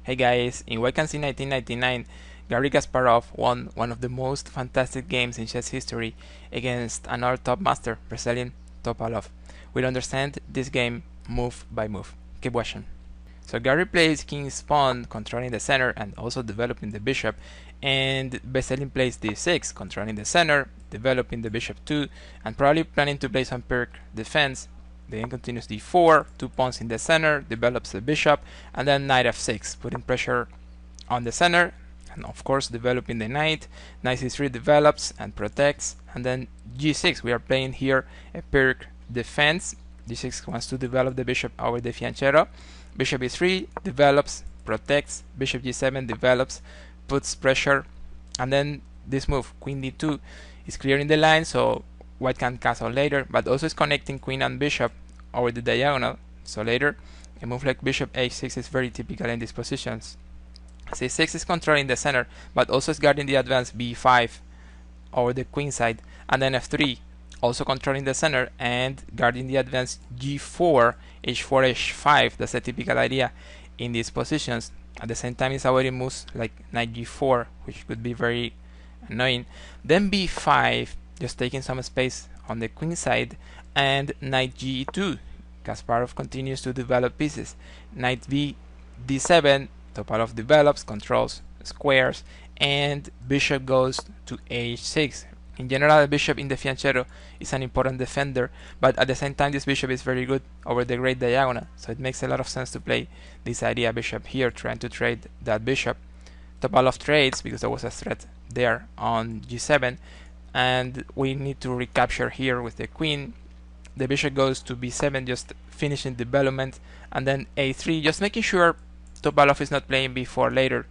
Hey guys, in Vacancy 1999, Garry Kasparov won one of the most fantastic games in chess history against another top master, Brazilian Topalov. We'll understand this game move by move. Keep watching. So Garry plays king's pawn, controlling the center and also developing the bishop, and Brazilian plays d6, controlling the center, developing the bishop too, and probably planning to play some Pyrrhic defense. Then continues d4, 2 pawns in the center, develops the bishop, and then knight f6, putting pressure on the center, and of course developing the knight. Knight c3 develops and protects, and then g6. We are playing here a Pyrrhic defense. g6 wants to develop the bishop over the fianchetto. Bishop e3 develops, protects. Bishop g7 develops, puts pressure, and then this move, queen d2, is clearing the line, so white can castle later, but also is connecting queen and bishop over the diagonal. So later, a move like bishop h6 is very typical in these positions. c6 is controlling the center, but also is guarding the advance b5 over the queen side, and then f3, also controlling the center and guarding the advance g4, h4, h5. That's a typical idea in these positions. At the same time, it's avoiding moves like knight g4, which could be very annoying. Then b5, just taking some space on the queen side, and knight g2. Kasparov continues to develop pieces. Knight d7, Topalov develops, controls squares, and bishop goes to h6. In general, the bishop in the fianchetto is an important defender, but at the same time this bishop is very good over the great diagonal, so it makes a lot of sense to play this idea bishop here, trying to trade that bishop. Topalov trades because there was a threat there on g7, and we need to recapture here with the queen. The bishop goes to b7, just finishing development, and then a3, just making sure Topalov is not playing b4 later.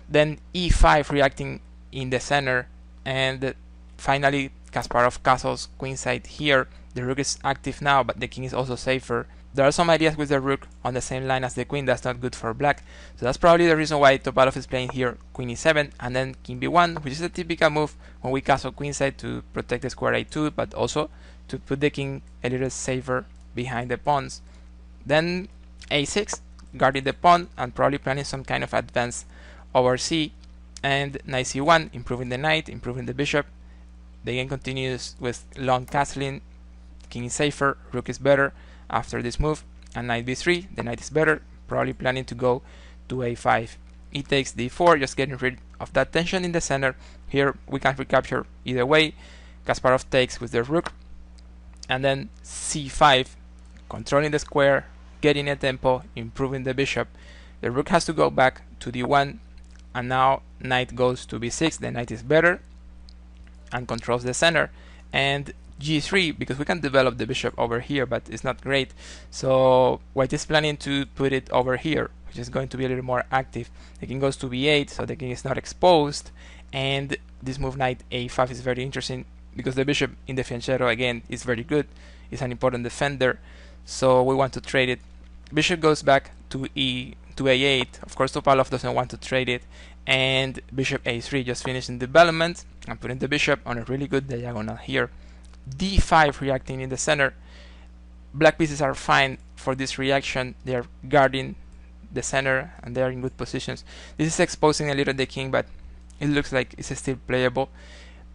Then e5, reacting in the center, and finally Kasparov castles queenside here. The rook is active now, but the king is also safer. There are some ideas with the rook on the same line as the queen. That's not good for black, so that's probably the reason why Topalov is playing here queen e7 and then king b1, which is a typical move when we castle queenside to protect the square a2, but also to put the king a little safer behind the pawns. Then a6, guarding the pawn and probably planning some kind of advance over c, and knight c1, improving the knight, improving the bishop. The game continues with long castling. King is safer, rook is better after this move, and knight b3, the knight is better, probably planning to go to a5. E takes d4, just getting rid of that tension in the center. Here we can recapture either way. Kasparov takes with the rook, and then c5, controlling the square, getting a tempo, improving the bishop. The rook has to go back to d1, and now knight goes to b6, the knight is better and controls the center, and g3, because we can develop the bishop over here, but it's not great, so white is planning to put it over here, which is going to be a little more active. The king goes to b8, so the king is not exposed, and this move knight a5 is very interesting because the bishop in the fianchetto again is very good, it's an important defender, so we want to trade it. Bishop goes back to a8. Of course Topalov doesn't want to trade it, and bishop a3, just finishing development and putting the bishop on a really good diagonal here. d5, reacting in the center. Black pieces are fine for this reaction, they are guarding the center and they are in good positions. This is exposing a little the king, but it looks like it's still playable.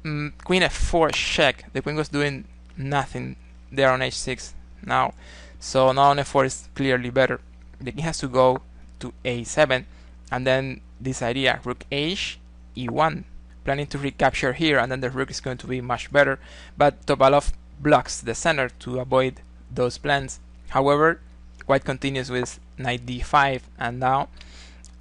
Queen f4 check, the queen was doing nothing there on h6 now, so now on f4 is clearly better. The king has to go to a7, and then this idea, rook h, e1, planning to recapture here, and then the rook is going to be much better, but Topalov blocks the center to avoid those plans. However, white continues with knight d5, and now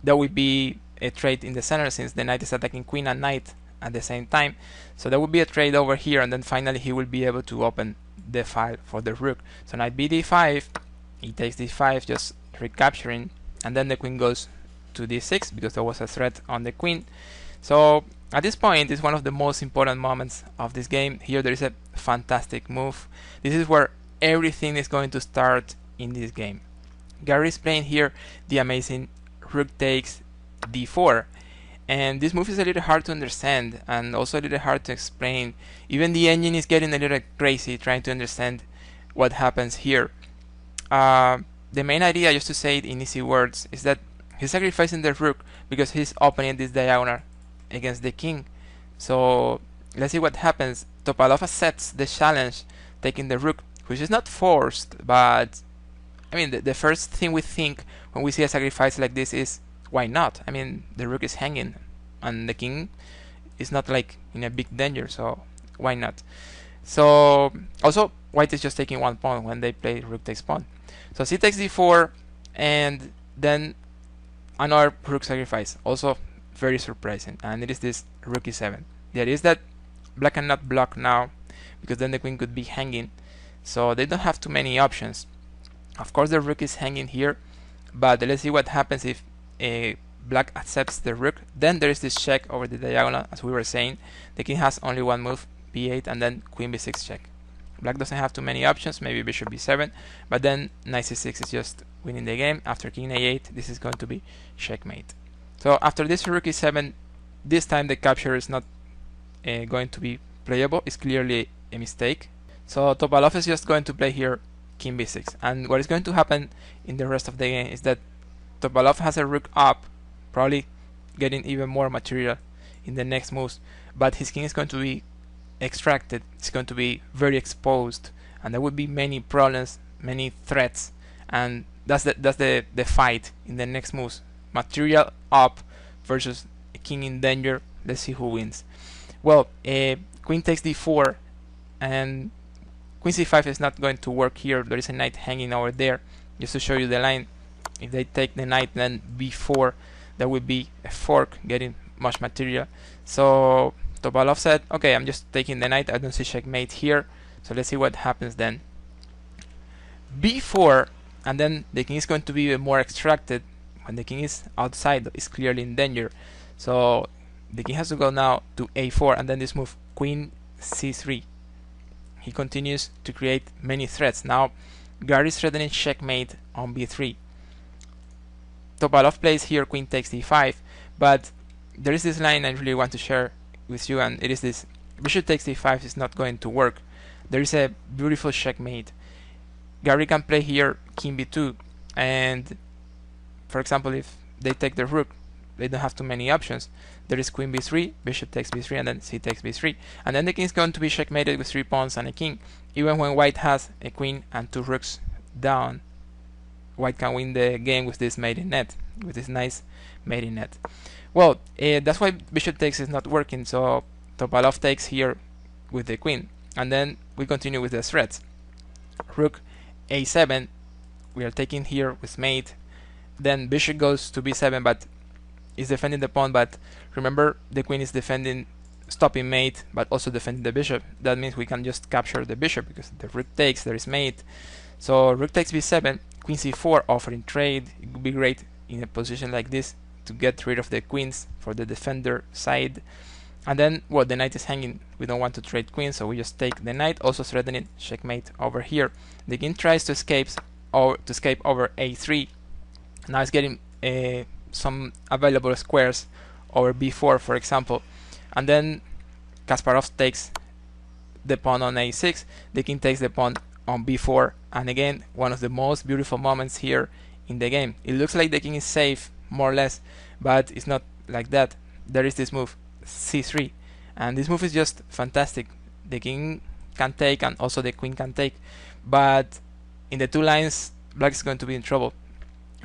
there will be a trade in the center since the knight is attacking queen and knight at the same time, so there will be a trade over here, and then finally he will be able to open the file for the rook. So knight bd5, he takes d5, just recapturing, and then the queen goes to d6 because there was a threat on the queen. So at this point is one of the most important moments of this game. Here there is a fantastic move. This is where everything is going to start in this game. Garry is playing here the amazing rook takes d4, and this move is a little hard to understand and also a little hard to explain. Even the engine is getting a little crazy trying to understand what happens here. The main idea, just to say it in easy words, is that he's sacrificing the rook because he's opening this diagonal against the king. So let's see what happens. Topalov accepts the challenge, taking the rook, which is not forced, but I mean the first thing we think when we see a sacrifice like this is, why not? I mean, the rook is hanging and the king is not like in a big danger, so why not? So also white is just taking one pawn when they play rook takes pawn. So c takes d4, and then another rook sacrifice, also very surprising, and it is this rook e7. The idea is that black cannot block now because then the queen could be hanging, so they don't have too many options. Of course the rook is hanging here, but let's see what happens if black accepts the rook. Then there is this check over the diagonal, as we were saying. The king has only one move, b8, and then queen b6 check. Black doesn't have too many options, maybe bishop b7, but then knight c6 is just winning the game. After king a8, this is going to be checkmate. So after this rook e7, this time the capture is not going to be playable. It's clearly a mistake. So Topalov is just going to play here king b6, and what is going to happen in the rest of the game is that Topalov has a rook up, probably getting even more material in the next moves, but his king is going to be extracted. It's going to be very exposed, and there would be many problems, many threats, and that's the fight in the next moves. Material up versus a king in danger. Let's see who wins. Well, queen takes d4, and queen c5 is not going to work here. There is a knight hanging over there. Just to show you the line, if they take the knight, then b4, there will be a fork getting much material. So Topalov said, okay, I'm just taking the knight. I don't see checkmate here. So let's see what happens then. b4, and then the king is going to be even more extracted. When the king is outside, is clearly in danger. So the king has to go now to a4, and then this move, queen c3. He continues to create many threats. Now Gary is threatening checkmate on b3. Topalov plays here queen takes d5, but there is this line I really want to share with you, and it is this: bishop takes d5 is not going to work. There is a beautiful checkmate. Gary can play here king b2, and for example, if they take the rook, they don't have too many options. There is queen b3, bishop takes b3, and then c takes b3, and then the king is going to be checkmated with 3 pawns and a king. Even when white has a queen and 2 rooks down, white can win the game with this mating net, with this nice mating net. Well, that's why bishop takes is not working. So Topalov takes here with the queen, and then we continue with the threats. Rook a7, we are taking here with mate. Then bishop goes to b7, but is defending the pawn. But remember, the queen is defending, stopping mate, but also defending the bishop. That means we can just capture the bishop because the rook takes, there is mate. So rook takes b7, queen c4, offering trade. It would be great in a position like this to get rid of the queens for the defender side. And then, well, the knight is hanging. We don't want to trade queens, so we just take the knight, also threatening checkmate over here. The king tries to escape over a3. Now it's getting some available squares over b4, for example. And then Kasparov takes the pawn on a6. The king takes the pawn on b4. And again, one of the most beautiful moments here in the game. It looks like the king is safe, more or less, but it's not like that. There is this move, c3. And this move is just fantastic. The king can take and also the queen can take. But in the 2 lines, black is going to be in trouble.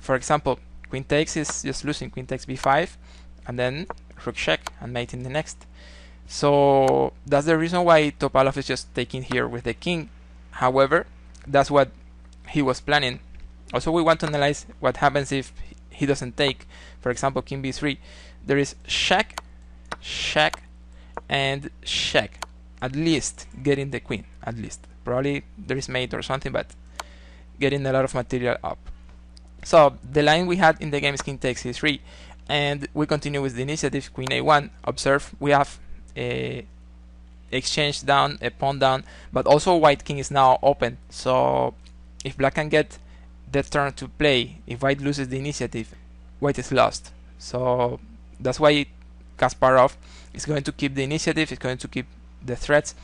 For example, queen takes is just losing. Queen takes b5, and then rook check and mate in the next. So that's the reason why Topalov is just taking here with the king. However, that's what he was planning. Also, we want to analyze what happens if he doesn't take. For example, king b3. There is check, check, and check. At least getting the queen. At least. Probably there is mate or something, but getting a lot of material up. So the line we had in the game is king takes c3, and we continue with the initiative, queen a1. Observe, we have a exchange down, a pawn down, but also white king is now open. So if black can get the turn to play, if white loses the initiative, white is lost. So that's why Kasparov is going to keep the initiative, is going to keep the threats.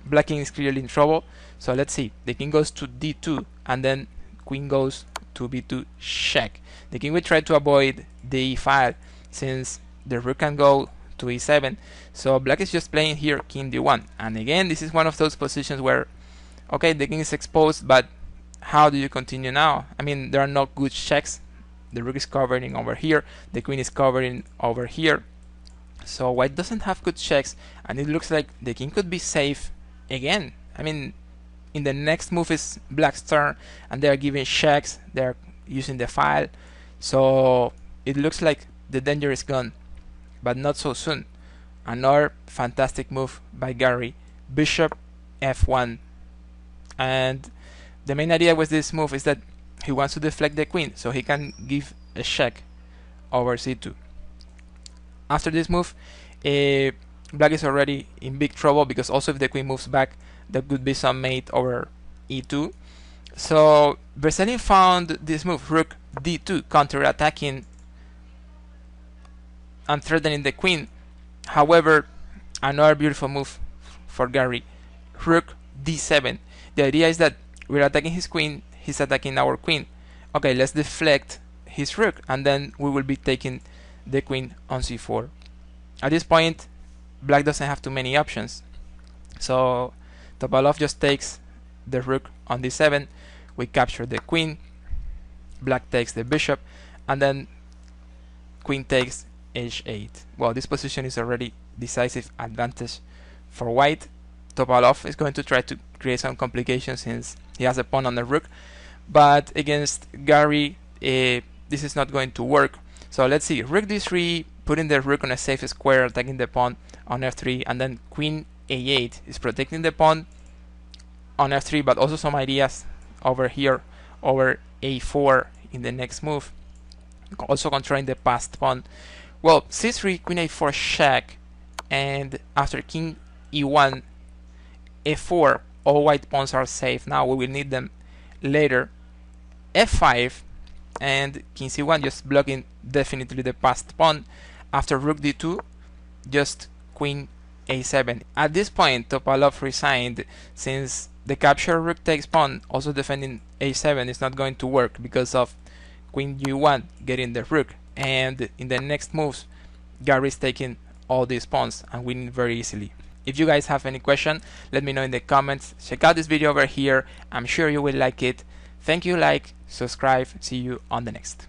Black king is clearly in trouble. So let's see, the king goes to d2, and then queen goes to b2 check. The king will try to avoid the e file since the rook can go to e7. So black is just playing here king d1. And again, this is one of those positions where, okay, the king is exposed, but how do you continue now? I mean, there are no good checks. The rook is covering over here, the queen is covering over here. So white doesn't have good checks, and it looks like the king could be safe again. I mean, in the next move is black's turn, and they are giving checks, they are using the file. So it looks like the danger is gone, but not so soon. Another fantastic move by Gary, bishop f1. And the main idea with this move is that he wants to deflect the queen so he can give a check over c2. After this move, black is already in big trouble, because also if the queen moves back, there could be some mate over e2. So Brazilian found this move, rook d2, counter-attacking and threatening the queen. However, another beautiful move for Gary, rook d7. The idea is that we're attacking his queen, he's attacking our queen. Okay, let's deflect his rook, and then we will be taking the queen on c4. At this point, black doesn't have too many options. So Topalov just takes the rook on d7, we capture the queen, black takes the bishop, and then queen takes h8. Well, this position is already decisive advantage for white. Topalov is going to try to create some complications since he has a pawn on the rook, but against Gary, this is not going to work. So let's see, rook d3, putting the rook on a safe square, attacking the pawn on f3, and then queen a8 is protecting the pawn on f3, but also some ideas over here over a4 in the next move, also controlling the passed pawn. Well, c3, queen a4 check, and after king e1, f4, all white pawns are safe. Now we will need them later. f5 and king c1, just blocking definitely the passed pawn. After rook d2, just queen a7. At this point, Topalov resigned, since the capture rook takes pawn, also defending a7, is not going to work because of queen g1 getting the rook. And in the next moves, Gary is taking all these pawns and winning very easily. If you guys have any question, let me know in the comments. Check out this video over here, I'm sure you will like it. Thank you, like, subscribe, see you on the next.